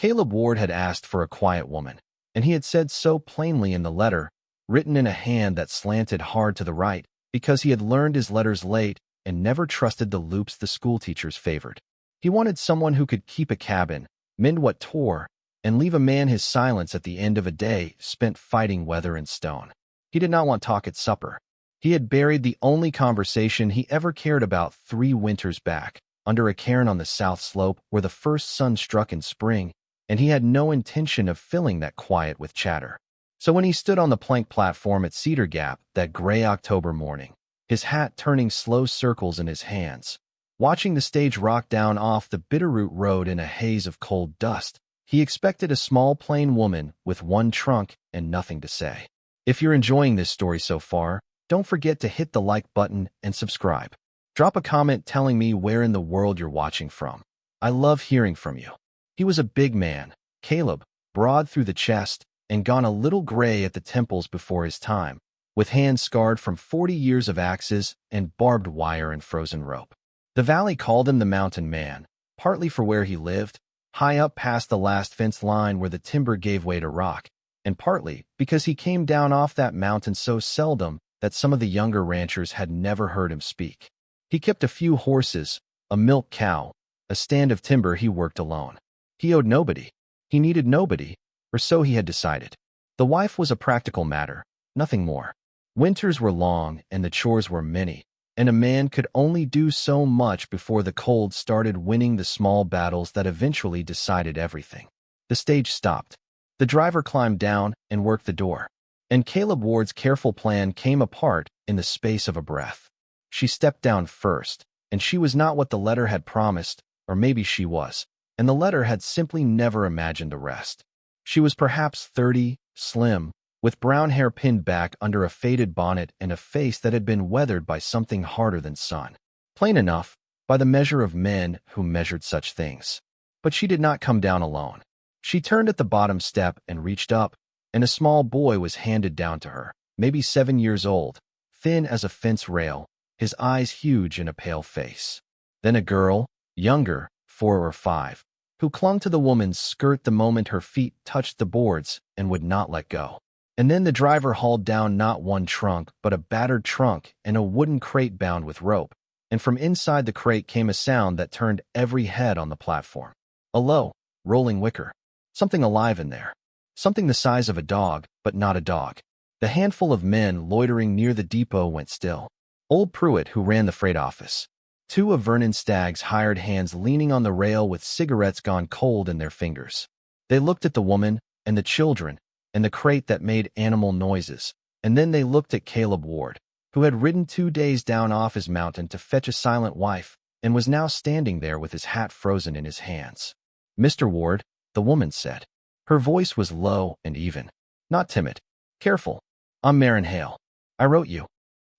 Caleb Ward had asked for a quiet woman, and he had said so plainly in the letter, written in a hand that slanted hard to the right, because he had learned his letters late and never trusted the loops the schoolteachers favored. He wanted someone who could keep a cabin, mend what tore, and leave a man his silence at the end of a day spent fighting weather and stone. He did not want talk at supper. He had buried the only conversation he ever cared about 3 winters back, under a cairn on the south slope where the first sun struck in spring, and he had no intention of filling that quiet with chatter. So when he stood on the plank platform at Cedar Gap that gray October morning, his hat turning slow circles in his hands, watching the stage rock down off the Bitterroot Road in a haze of cold dust, he expected a small plain woman with one trunk and nothing to say. If you're enjoying this story so far, don't forget to hit the like button and subscribe. Drop a comment telling me where in the world you're watching from. I love hearing from you. He was a big man, Caleb, broad through the chest, and gone a little gray at the temples before his time, with hands scarred from 40 years of axes and barbed wire and frozen rope. The valley called him the Mountain Man, partly for where he lived, high up past the last fence line where the timber gave way to rock, and partly because he came down off that mountain so seldom that some of the younger ranchers had never heard him speak. He kept a few horses, a milk cow, a stand of timber he worked alone. He owed nobody. He needed nobody, or so he had decided. The wife was a practical matter, nothing more. Winters were long and the chores were many, and a man could only do so much before the cold started winning the small battles that eventually decided everything. The stage stopped. The driver climbed down and worked the door, and Caleb Ward's careful plan came apart in the space of a breath. She stepped down first, and she was not what the letter had promised, or maybe she was, and the letter had simply never imagined the rest. She was perhaps 30, slim, with brown hair pinned back under a faded bonnet and a face that had been weathered by something harder than sun. Plain enough, by the measure of men who measured such things. But she did not come down alone. She turned at the bottom step and reached up, and a small boy was handed down to her, maybe 7 years old, thin as a fence rail, his eyes huge in a pale face. Then a girl, younger, 4 or 5, who clung to the woman's skirt the moment her feet touched the boards and would not let go. And then the driver hauled down not one trunk, but a battered trunk and a wooden crate bound with rope, and from inside the crate came a sound that turned every head on the platform. A low, rolling wicker. Something alive in there. Something the size of a dog, but not a dog. The handful of men loitering near the depot went still. Old Pruitt, who ran the freight office. 2 of Vernon Stagg's hired hands leaning on the rail with cigarettes gone cold in their fingers. They looked at the woman and the children and the crate that made animal noises, and then they looked at Caleb Ward, who had ridden 2 days down off his mountain to fetch a silent wife and was now standing there with his hat frozen in his hands. "Mr. Ward," the woman said. Her voice was low and even, not timid. "Careful. I'm Marin Hale. I wrote you."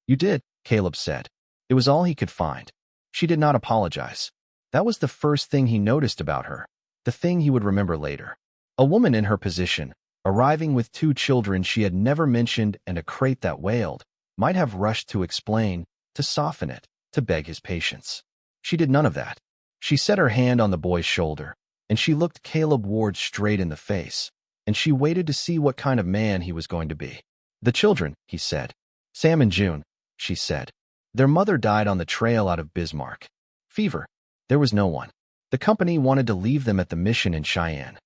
"You did," Caleb said. It was all he could find. She did not apologize. That was the first thing he noticed about her, the thing he would remember later. A woman in her position, arriving with 2 children she had never mentioned and a crate that wailed, might have rushed to explain, to soften it, to beg his patience. She did none of that. She set her hand on the boy's shoulder, and she looked Caleb Ward straight in the face, and she waited to see what kind of man he was going to be. "The children," he said. "Sam and June," she said. "Their mother died on the trail out of Bismarck. Fever. There was no one. The company wanted to leave them at the mission in Cheyenne."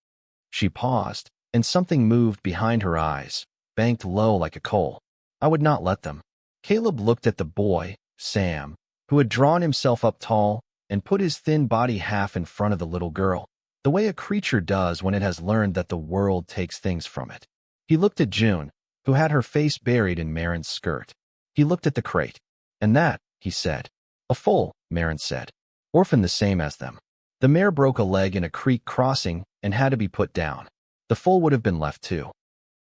She paused, and something moved behind her eyes, banked low like a coal. "I would not let them." Caleb looked at the boy, Sam, who had drawn himself up tall and put his thin body half in front of the little girl, the way a creature does when it has learned that the world takes things from it. He looked at June, who had her face buried in Marin's skirt. He looked at the crate. "And that," he said. "A foal," Marin said. "Orphaned the same as them. The mare broke a leg in a creek crossing and had to be put down. The foal would have been left too."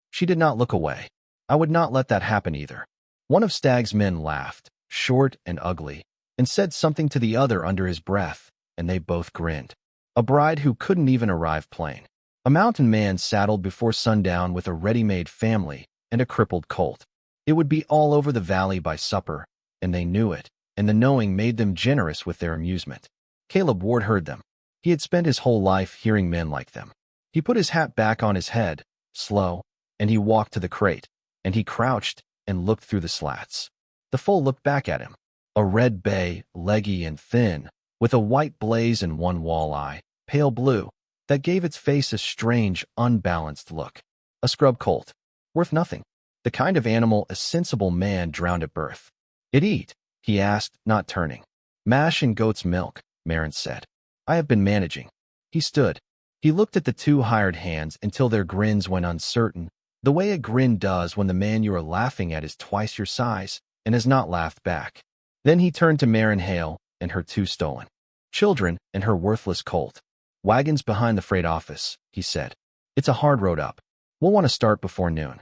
She did not look away. "I would not let that happen either." One of Stagg's men laughed, short and ugly, and said something to the other under his breath, and they both grinned. A bride who couldn't even arrive plain. A mountain man saddled before sundown with a ready-made family and a crippled colt. It would be all over the valley by supper, and they knew it, and the knowing made them generous with their amusement. Caleb Ward heard them. He had spent his whole life hearing men like them. He put his hat back on his head, slow, and he walked to the crate, and he crouched and looked through the slats. The foal looked back at him, a red bay, leggy and thin, with a white blaze and one walleye, pale blue, that gave its face a strange, unbalanced look. A scrub colt, worth nothing, the kind of animal a sensible man drowned at birth. "It eat?" he asked, not turning. "Mash and goat's milk," Marin said. "I have been managing." He stood. He looked at the two hired hands until their grins went uncertain, the way a grin does when the man you are laughing at is twice your size and has not laughed back. Then he turned to Marin Hale and her two stolen children and her worthless colt. "Wagons behind the freight office," he said. "It's a hard road up. We'll want to start before noon."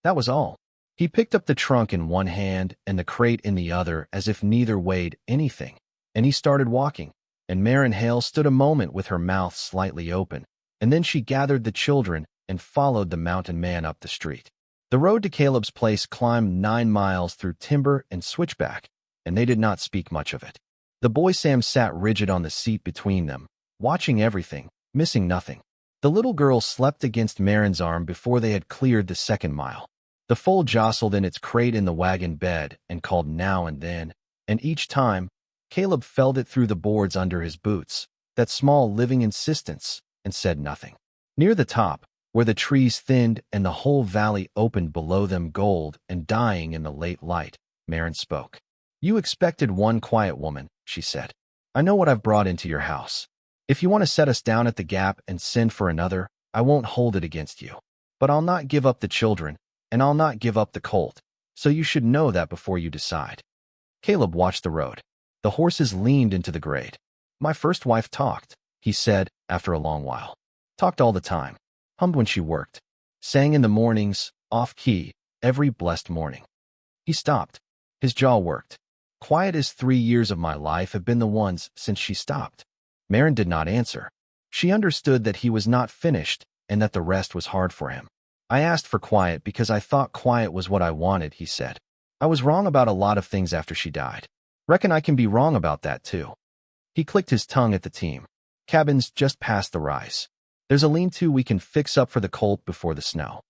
That was all. He picked up the trunk in one hand and the crate in the other as if neither weighed anything, and he started walking, and Marin Hale stood a moment with her mouth slightly open, and then she gathered the children and followed the mountain man up the street. The road to Caleb's place climbed 9 miles through timber and switchback, and they did not speak much of it. The boy Sam sat rigid on the seat between them, watching everything, missing nothing. The little girl slept against Marin's arm before they had cleared the 2nd mile. The foal jostled in its crate in the wagon bed and called now and then, and each time, Caleb felt it through the boards under his boots, that small living insistence, and said nothing. Near the top, where the trees thinned and the whole valley opened below them gold and dying in the late light, Marin spoke. "You expected one quiet woman," she said. "I know what I've brought into your house. If you want to set us down at the gap and send for another, I won't hold it against you. But I'll not give up the children, and I'll not give up the colt, so you should know that before you decide." Caleb watched the road. The horses leaned into the grade. "My first wife talked," he said after a long while. "Talked all the time. Hummed when she worked. Sang in the mornings, off-key, every blessed morning." He stopped. His jaw worked. "Quiet as 3 years of my life have been the ones since she stopped." Marin did not answer. She understood that he was not finished and that the rest was hard for him. "I asked for quiet because I thought quiet was what I wanted," he said. "I was wrong about a lot of things after she died. Reckon I can be wrong about that, too." He clicked his tongue at the team. "Cabin's just past the rise. There's a lean-to we can fix up for the colt before the snow."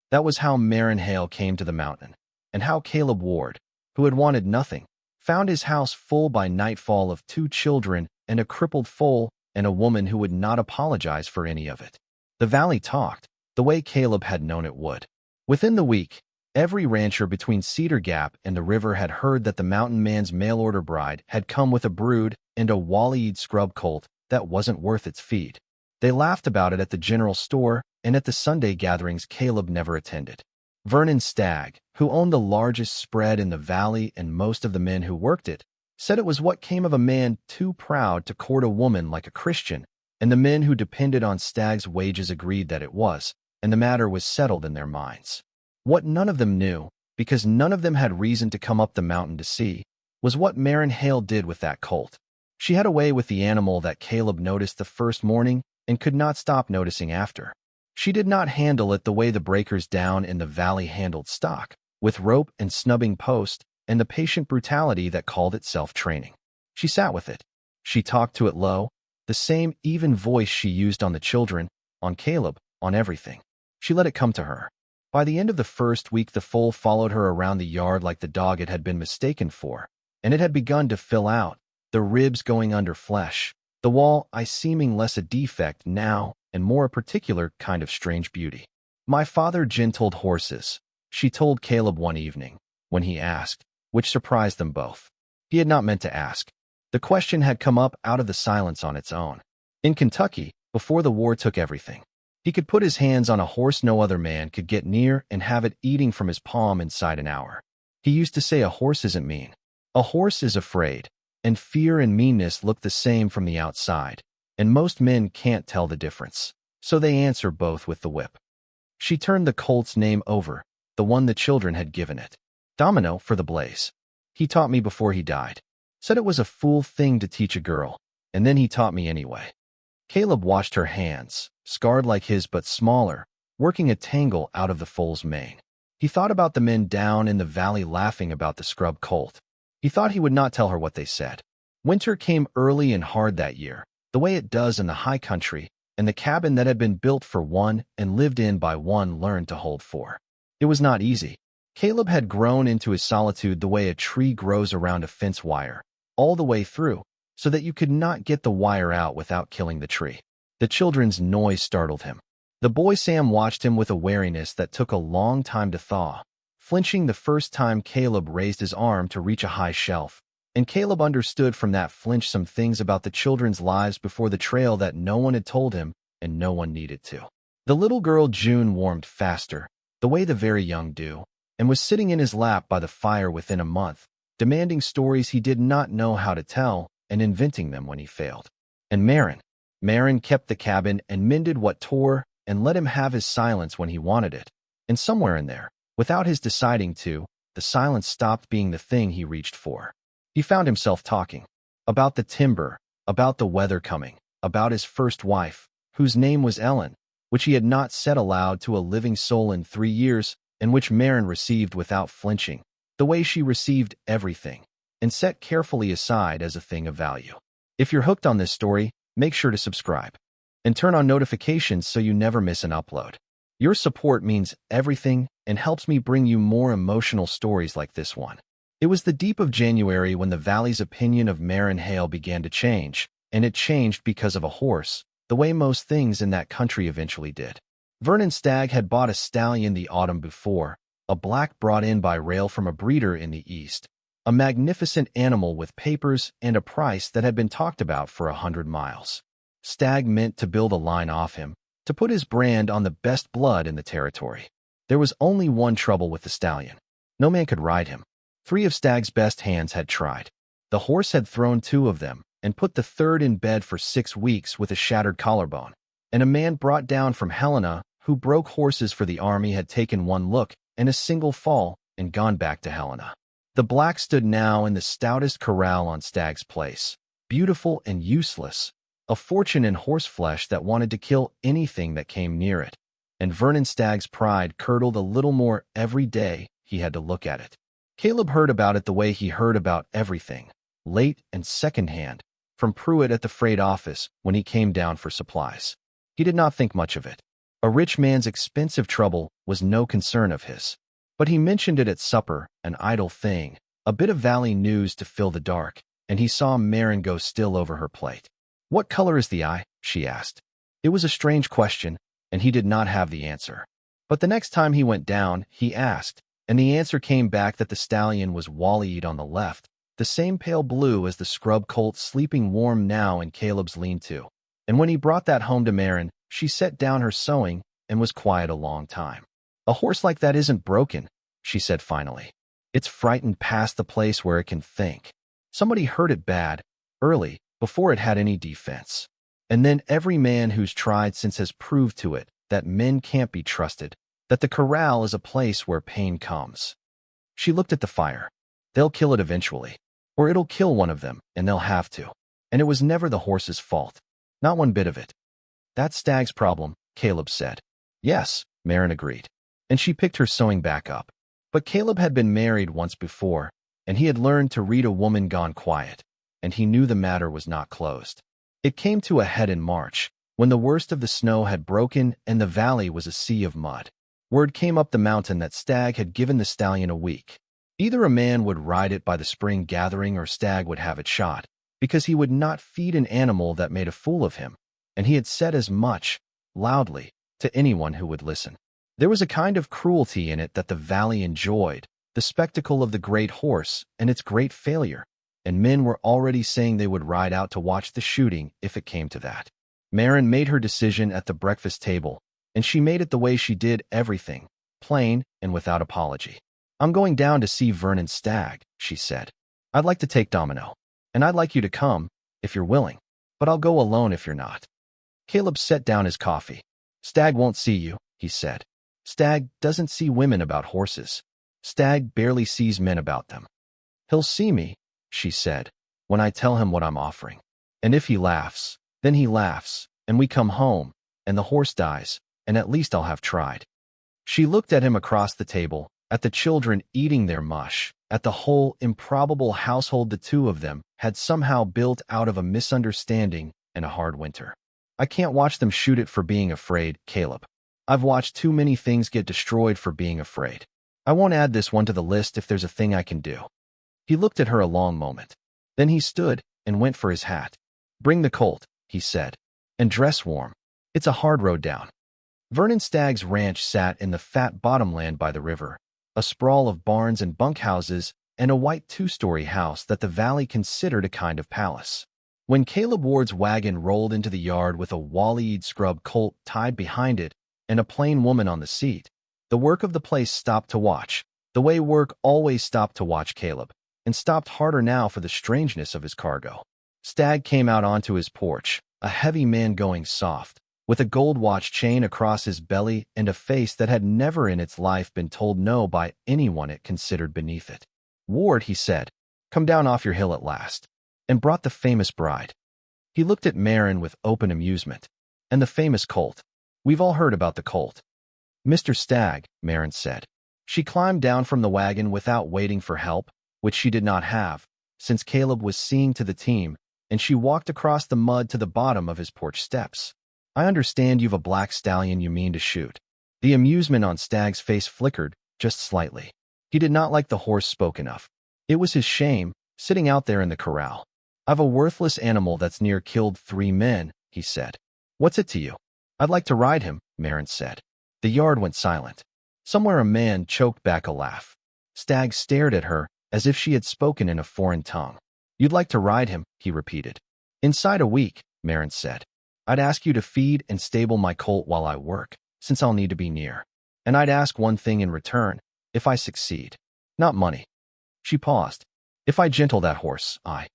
That was how Marin Hale came to the mountain, and how Caleb Ward, who had wanted nothing, found his house full by nightfall of 2 children and a crippled foal and a woman who would not apologize for any of it. The valley talked, the way Caleb had known it would. Within the week, every rancher between Cedar Gap and the river had heard that the mountain man's mail-order bride had come with a brood and a walleyed scrub colt that wasn't worth its feed. They laughed about it at the general store and at the Sunday gatherings Caleb never attended. Vernon Stagg, who owned the largest spread in the valley and most of the men who worked it, said it was what came of a man too proud to court a woman like a Christian, and the men who depended on Stagg's wages agreed that it was, and the matter was settled in their minds. What none of them knew, because none of them had reason to come up the mountain to see, was what Marin Hale did with that colt. She had a way with the animal that Caleb noticed the first morning and could not stop noticing after. She did not handle it the way the breakers down in the valley handled stock, with rope and snubbing post and the patient brutality that called itself training. She sat with it. She talked to it low, the same even voice she used on the children, on Caleb, on everything. She let it come to her. By the end of the first week, the foal followed her around the yard like the dog it had been mistaken for, and it had begun to fill out, the ribs going under flesh, the wall eye seeming less a defect now and more a particular kind of strange beauty. "My father gentled horses," she told Caleb one evening, when he asked, which surprised them both. He had not meant to ask. The question had come up out of the silence on its own. In Kentucky, before the war took everything, he could put his hands on a horse no other man could get near and have it eating from his palm inside an hour. He used to say a horse isn't mean. A horse is afraid, and fear and meanness look the same from the outside, and most men can't tell the difference, so they answer both with the whip. She turned the colt's name over, the one the children had given it. Domino for the blaze. He taught me before he died. Said it was a fool thing to teach a girl, and then he taught me anyway. Caleb watched her hands, scarred like his but smaller, working a tangle out of the foal's mane. He thought about the men down in the valley laughing about the scrub colt. He thought he would not tell her what they said. Winter came early and hard that year, the way it does in the high country, and the cabin that had been built for one and lived in by one learned to hold four. It was not easy. Caleb had grown into his solitude the way a tree grows around a fence wire, all the way through, so that you could not get the wire out without killing the tree. The children's noise startled him. The boy Sam watched him with a wariness that took a long time to thaw, flinching the first time Caleb raised his arm to reach a high shelf. And Caleb understood from that flinch some things about the children's lives before the trail that no one had told him and no one needed to. The little girl June warmed faster, the way the very young do, and was sitting in his lap by the fire within a month, demanding stories he did not know how to tell and inventing them when he failed. And Marin kept the cabin and mended what tore and let him have his silence when he wanted it. And somewhere in there, without his deciding to, the silence stopped being the thing he reached for. He found himself talking about the timber, about the weather coming, about his first wife, whose name was Ellen, which he had not said aloud to a living soul in 3 years, and which Marin received without flinching, the way she received everything, and set carefully aside as a thing of value. If you're hooked on this story, make sure to subscribe and turn on notifications so you never miss an upload. Your support means everything and helps me bring you more emotional stories like this one. It was the deep of January when the valley's opinion of Marin Hale began to change, and it changed because of a horse, the way most things in that country eventually did. Vernon Stagg had bought a stallion the autumn before, a black brought in by rail from a breeder in the east, a magnificent animal with papers and a price that had been talked about for 100 miles. Stagg meant to build a line off him, to put his brand on the best blood in the territory. There was only one trouble with the stallion. No man could ride him. 3 of Stagg's best hands had tried. The horse had thrown 2 of them and put the third in bed for 6 weeks with a shattered collarbone. And a man brought down from Helena, who broke horses for the army, had taken 1 look and a single fall and gone back to Helena. The black stood now in the stoutest corral on Stagg's place, beautiful and useless, a fortune in horseflesh that wanted to kill anything that came near it. And Vernon Stagg's pride curdled a little more every day he had to look at it. Caleb heard about it the way he heard about everything, late and secondhand, from Pruitt at the freight office when he came down for supplies. He did not think much of it. A rich man's expensive trouble was no concern of his. But he mentioned it at supper, an idle thing, a bit of valley news to fill the dark, and he saw Marin go still over her plate. "What color is the eye?" she asked. It was a strange question, and he did not have the answer. But the next time he went down, he asked, and the answer came back that the stallion was wall-eyed on the left, the same pale blue as the scrub colt sleeping warm now in Caleb's lean-to. And when he brought that home to Marin, she set down her sewing and was quiet a long time. "A horse like that isn't broken," she said finally. "It's frightened past the place where it can think. Somebody hurt it bad, early, before it had any defense. And then every man who's tried since has proved to it that men can't be trusted, that the corral is a place where pain comes." She looked at the fire. "They'll kill it eventually, or it'll kill one of them, and they'll have to. And it was never the horse's fault. Not one bit of it." "That's Stagg's problem," Caleb said. "Yes," Marin agreed. And she picked her sewing back up. But Caleb had been married once before, and he had learned to read a woman gone quiet, and he knew the matter was not closed. It came to a head in March, when the worst of the snow had broken and the valley was a sea of mud. Word came up the mountain that Stagg had given the stallion a week. Either a man would ride it by the spring gathering or Stagg would have it shot, because he would not feed an animal that made a fool of him, and he had said as much, loudly, to anyone who would listen. There was a kind of cruelty in it that the valley enjoyed, the spectacle of the great horse and its great failure, and men were already saying they would ride out to watch the shooting if it came to that. Marin made her decision at the breakfast table, and she made it the way she did everything, plain and without apology. "I'm going down to see Vernon Stagg," she said. "I'd like to take Domino, and I'd like you to come, if you're willing, but I'll go alone if you're not." Caleb set down his coffee. "Stagg won't see you," he said. "Stagg doesn't see women about horses. Stagg barely sees men about them." "He'll see me," she said, "when I tell him what I'm offering. And if he laughs, then he laughs, and we come home, and the horse dies, and at least I'll have tried." She looked at him across the table, at the children eating their mush, at the whole improbable household the 2 of them had somehow built out of a misunderstanding and a hard winter. I can't watch them shoot it for being afraid, Caleb. I've watched too many things get destroyed for being afraid. I won't add this one to the list if there's a thing I can do." He looked at her a long moment. Then he stood and went for his hat. "Bring the Colt," he said, "and dress warm. It's a hard road down." Vernon Stagg's ranch sat in the fat bottomland by the river, a sprawl of barns and bunkhouses and a white two-story house that the valley considered a kind of palace. When Caleb Ward's wagon rolled into the yard with a wall-eyed scrub colt tied behind it and a plain woman on the seat, the work of the place stopped to watch, the way work always stopped to watch Caleb, and stopped harder now for the strangeness of his cargo. Stagg came out onto his porch, a heavy man going soft, with a gold watch chain across his belly and a face that had never in its life been told no by anyone it considered beneath it. "Ward," he said, "come down off your hill at last," and brought the famous bride. He looked at Marin with open amusement. "And the famous Colt. We've all heard about the Colt." "Mr. Stagg," Marin said. She climbed down from the wagon without waiting for help, which she did not have, since Caleb was seeing to the team, and she walked across the mud to the bottom of his porch steps. "I understand you've a black stallion you mean to shoot." The amusement on Stagg's face flickered, just slightly. He did not like the horse spoken of. It was his shame, sitting out there in the corral. "I've a worthless animal that's near killed 3 men, he said. "What's it to you?" "I'd like to ride him," Marin said. The yard went silent. Somewhere a man choked back a laugh. Stagg stared at her, as if she had spoken in a foreign tongue. "You'd like to ride him," he repeated. "Inside a week," Marin said. "I'd ask you to feed and stable my colt while I work, since I'll need to be near. And I'd ask one thing in return, if I succeed. Not money." She paused. "If I gentle that horse, I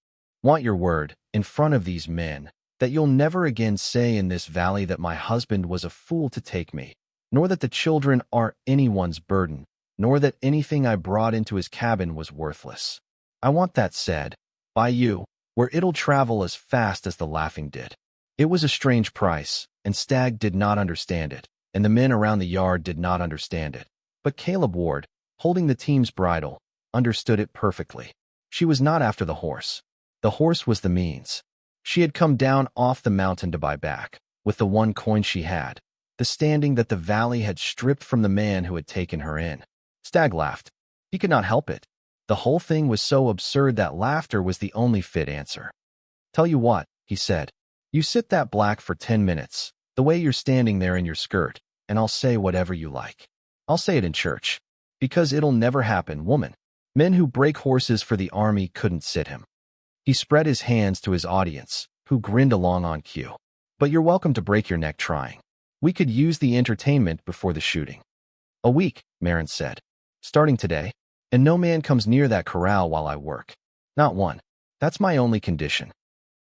want your word, in front of these men, that you'll never again say in this valley that my husband was a fool to take me, nor that the children are anyone's burden, nor that anything I brought into his cabin was worthless. I want that said, by you, where it'll travel as fast as the laughing did." It was a strange price, and Stagg did not understand it, and the men around the yard did not understand it. But Caleb Ward, holding the team's bridle, understood it perfectly. She was not after the horse. The horse was the means. She had come down off the mountain to buy back, with the one coin she had, the standing that the valley had stripped from the man who had taken her in. Stagg laughed. He could not help it. The whole thing was so absurd that laughter was the only fit answer. "Tell you what," he said. "You sit that black for 10 minutes, the way you're standing there in your skirt, and I'll say whatever you like. I'll say it in church. Because it'll never happen, woman. Men who break horses for the army couldn't sit him." He spread his hands to his audience, who grinned along on cue. "But you're welcome to break your neck trying. We could use the entertainment before the shooting." "A week," Marin said. "Starting today. And no man comes near that corral while I work. Not one. That's my only condition."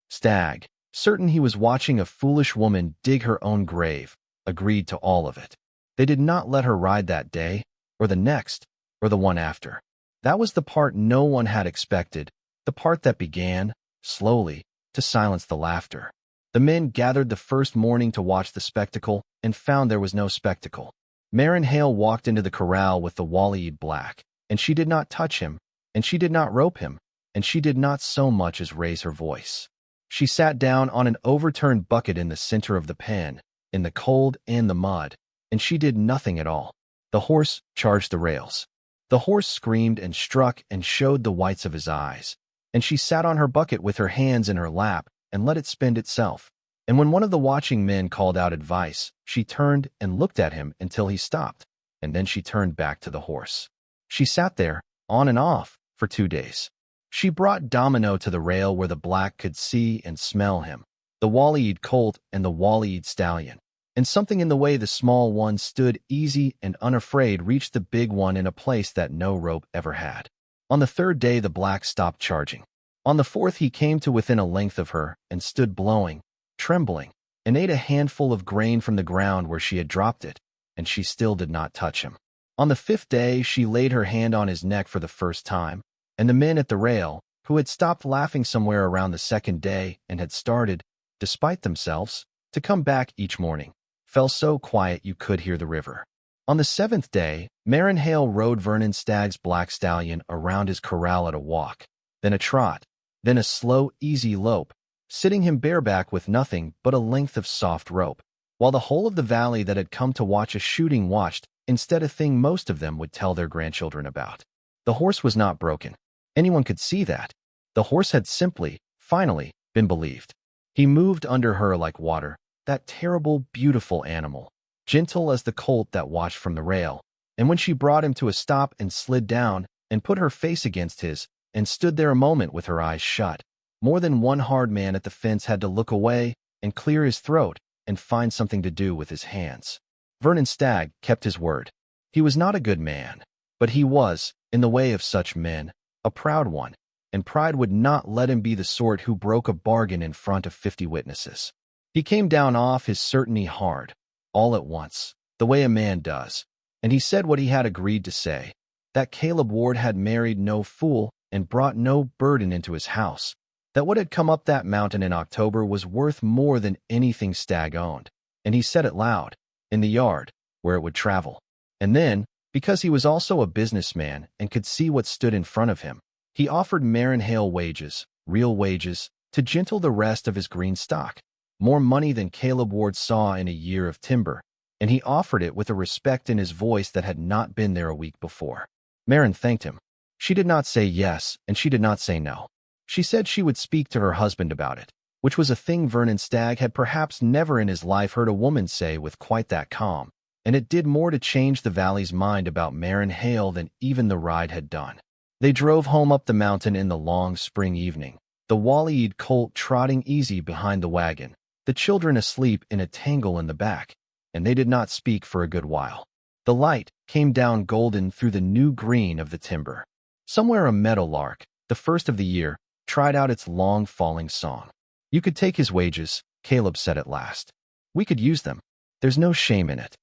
Stagg, certain he was watching a foolish woman dig her own grave, agreed to all of it. They did not let her ride that day, or the next, or the one after. That was the part no one had expected, the part that began, slowly, to silence the laughter. The men gathered the first morning to watch the spectacle and found there was no spectacle. Marin Hale walked into the corral with the wall-eyed black, and she did not touch him, and she did not rope him, and she did not so much as raise her voice. She sat down on an overturned bucket in the center of the pen, in the cold and the mud, and she did nothing at all. The horse charged the rails. The horse screamed and struck and showed the whites of his eyes, and she sat on her bucket with her hands in her lap and let it spend itself. And when one of the watching men called out advice, she turned and looked at him until he stopped, and then she turned back to the horse. She sat there, on and off, for 2 days. She brought Domino to the rail where the black could see and smell him, the wall-eyed colt and the wall-eyed stallion. And something in the way the small one stood easy and unafraid reached the big one in a place that no rope ever had. On the 3rd day the black stopped charging. On the 4th he came to within a length of her and stood blowing, trembling, and ate a handful of grain from the ground where she had dropped it, and she still did not touch him. On the 5th day she laid her hand on his neck for the first time, and the men at the rail, who had stopped laughing somewhere around the 2nd day and had started, despite themselves, to come back each morning, fell so quiet you could hear the river. On the 7th day, Marin Hale rode Vernon Stagg's black stallion around his corral at a walk, then a trot, then a slow, easy lope, sitting him bareback with nothing but a length of soft rope, while the whole of the valley that had come to watch a shooting watched, instead a thing most of them would tell their grandchildren about. The horse was not broken. Anyone could see that. The horse had simply, finally, been believed. He moved under her like water, that terrible, beautiful animal, gentle as the colt that watched from the rail, and when she brought him to a stop and slid down and put her face against his and stood there a moment with her eyes shut, more than one hard man at the fence had to look away and clear his throat and find something to do with his hands. Vernon Stagg kept his word. He was not a good man, but he was, in the way of such men, a proud one, and pride would not let him be the sort who broke a bargain in front of 50 witnesses. He came down off his certainty hard, all at once, the way a man does, and he said what he had agreed to say, that Caleb Ward had married no fool and brought no burden into his house, that what had come up that mountain in October was worth more than anything Stagg owned, and he said it loud, in the yard, where it would travel. And then, because he was also a businessman and could see what stood in front of him, he offered Marin Hale wages, real wages, to gentle the rest of his green stock, more money than Caleb Ward saw in a year of timber, and he offered it with a respect in his voice that had not been there a week before. Marin thanked him. She did not say yes, and she did not say no. She said she would speak to her husband about it, which was a thing Vernon Stagg had perhaps never in his life heard a woman say with quite that calm, and it did more to change the valley's mind about Marin Hale than even the ride had done. They drove home up the mountain in the long spring evening, the wally-eyed colt trotting easy behind the wagon, the children asleep in a tangle in the back, and they did not speak for a good while. The light came down golden through the new green of the timber. Somewhere a meadowlark, the first of the year, tried out its long falling song. You could take his wages, Caleb said at last. We could use them. There's no shame in it.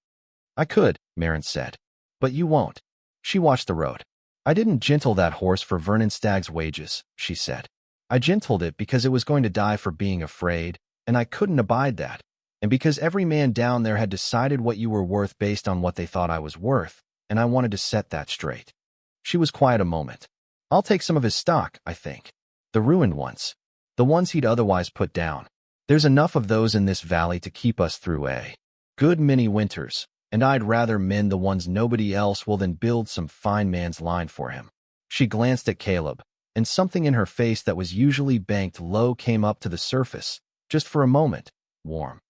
I could, Marin said. But you won't. She watched the road. I didn't gentle that horse for Vernon Stagg's wages, she said. I gentled it because it was going to die for being afraid, and I couldn't abide that, and because every man down there had decided what you were worth based on what they thought I was worth, and I wanted to set that straight. She was quiet a moment. I'll take some of his stock, I think. The ruined ones. The ones he'd otherwise put down. There's enough of those in this valley to keep us through a good many winters, and I'd rather mend the ones nobody else will than build some fine man's line for him. She glanced at Caleb, and something in her face that was usually banked low came up to the surface, just for a moment, warm.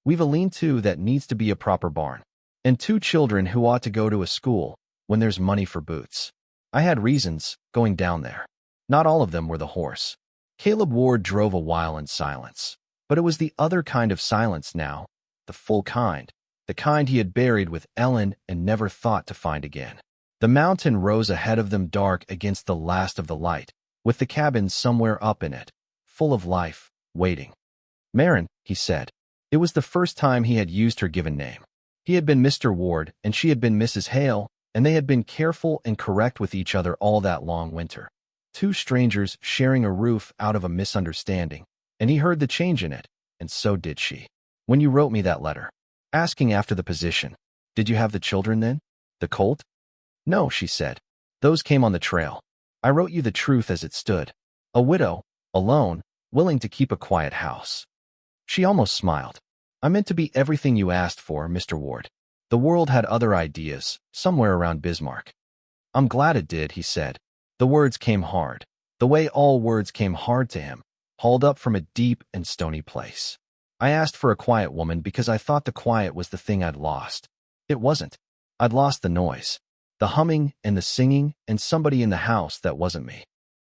We've a lean-to that needs to be a proper barn, and 2 children who ought to go to a school when there's money for boots. I had reasons, going down there. Not all of them were the horse. Caleb Ward drove a while in silence, but it was the other kind of silence now, the full kind, the kind he had buried with Ellen and never thought to find again. The mountain rose ahead of them dark against the last of the light, with the cabin somewhere up in it, full of life, waiting. Marin, he said. It was the first time he had used her given name. He had been Mr. Ward and she had been Mrs. Hale, and they had been careful and correct with each other all that long winter. 2 strangers sharing a roof out of a misunderstanding, and he heard the change in it, and so did she. When you wrote me that letter, asking after the position, did you have the children then? The colt? No, she said. Those came on the trail. I wrote you the truth as it stood. A widow, alone, willing to keep a quiet house. She almost smiled. I meant to be everything you asked for, Mr. Ward. The world had other ideas, somewhere around Bismarck. I'm glad it did, he said. The words came hard, the way all words came hard to him, hauled up from a deep and stony place. I asked for a quiet woman because I thought the quiet was the thing I'd lost. It wasn't. I'd lost the noise, the humming and the singing and somebody in the house that wasn't me.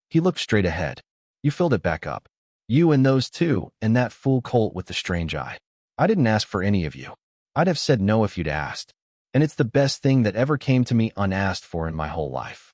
He looked straight ahead. You filled it back up. You and those 2 and that fool colt with the strange eye. I didn't ask for any of you. I'd have said no if you'd asked, and it's the best thing that ever came to me unasked for in my whole life.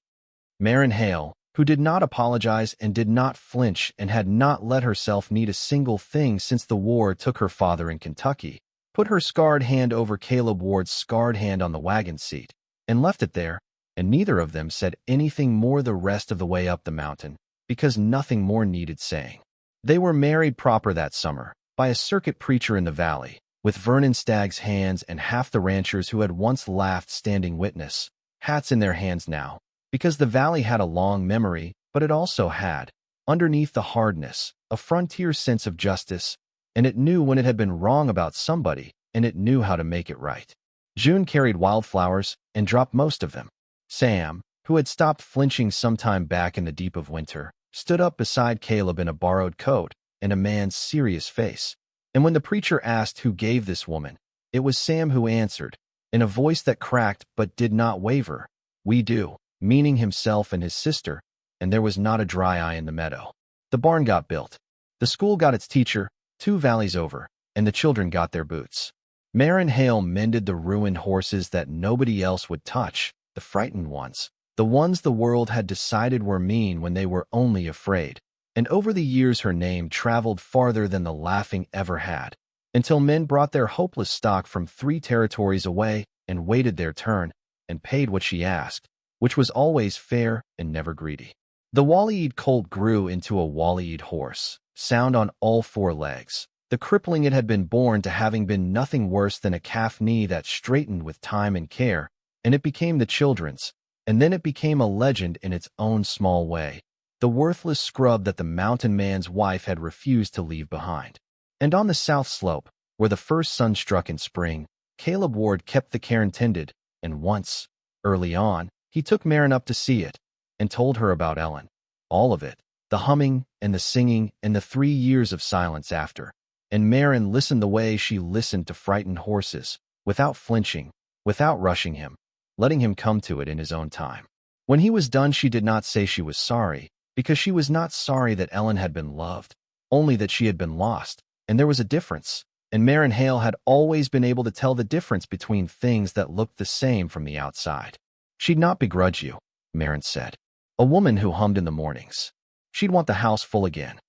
Marin Hale, who did not apologize and did not flinch and had not let herself need a single thing since the war took her father in Kentucky, put her scarred hand over Caleb Ward's scarred hand on the wagon seat, and left it there, and neither of them said anything more the rest of the way up the mountain, because nothing more needed saying. They were married proper that summer, by a circuit preacher in the valley, with Vernon Stagg's hands and half the ranchers who had once laughed standing witness, hats in their hands now, because the valley had a long memory, but it also had, underneath the hardness, a frontier sense of justice, and it knew when it had been wrong about somebody, and it knew how to make it right. June carried wildflowers and dropped most of them. Sam, who had stopped flinching sometime back in the deep of winter, stood up beside Caleb in a borrowed coat and a man's serious face. And when the preacher asked who gave this woman, it was Sam who answered, in a voice that cracked but did not waver, "We do," meaning himself and his sister, and there was not a dry eye in the meadow. The barn got built. The school got its teacher, 2 valleys over, and the children got their boots. Marin Hale mended the ruined horses that nobody else would touch, the frightened ones, the ones the world had decided were mean when they were only afraid. And over the years her name traveled farther than the laughing ever had, until men brought their hopeless stock from 3 territories away and waited their turn and paid what she asked, which was always fair and never greedy. The Wally-eyed colt grew into a Wally-eyed horse, sound on all 4 legs. The crippling it had been born to having been nothing worse than a calf knee that straightened with time and care, and it became the children's, and then it became a legend in its own small way, the worthless scrub that the mountain man's wife had refused to leave behind. And on the south slope, where the first sun struck in spring, Caleb Ward kept the care intended, and once, early on, he took Marin up to see it, and told her about Ellen. All of it, the humming and the singing and the 3 years of silence after. And Marin listened the way she listened to frightened horses, without flinching, without rushing him, letting him come to it in his own time. When he was done, she did not say she was sorry, because she was not sorry that Ellen had been loved, only that she had been lost, and there was a difference, and Marin Hale had always been able to tell the difference between things that looked the same from the outside. "She'd not begrudge you," Marin said. "A woman who hummed in the mornings. She'd want the house full again."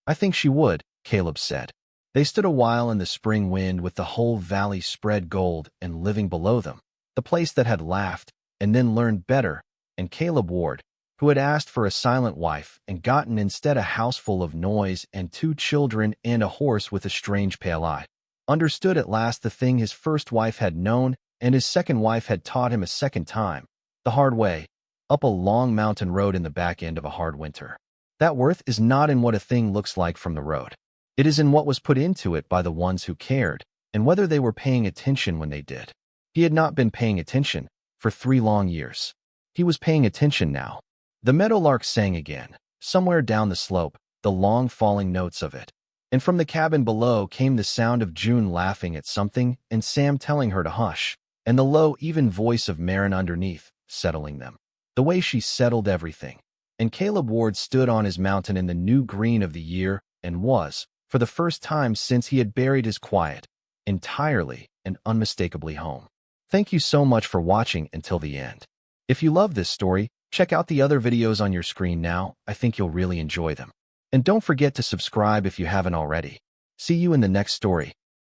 "I think she would," Caleb said. They stood a while in the spring wind with the whole valley spread gold and living below them, the place that had laughed and then learned better, and Caleb Ward, who had asked for a silent wife and gotten instead a house full of noise and 2 children and a horse with a strange pale eye, understood at last the thing his first wife had known and his second wife had taught him a second time, the hard way, up a long mountain road in the back end of a hard winter. That worth is not in what a thing looks like from the road. It is in what was put into it by the ones who cared, and whether they were paying attention when they did. He had not been paying attention for 3 long years. He was paying attention now. The meadowlark sang again, somewhere down the slope, the long falling notes of it. And from the cabin below came the sound of June laughing at something and Sam telling her to hush, and the low, even voice of Marin underneath, settling them. The way she settled everything. And Caleb Ward stood on his mountain in the new green of the year and was, for the first time since he had buried his quiet, entirely and unmistakably home. Thank you so much for watching until the end. If you love this story, check out the other videos on your screen now. I think you'll really enjoy them. And don't forget to subscribe if you haven't already. See you in the next story.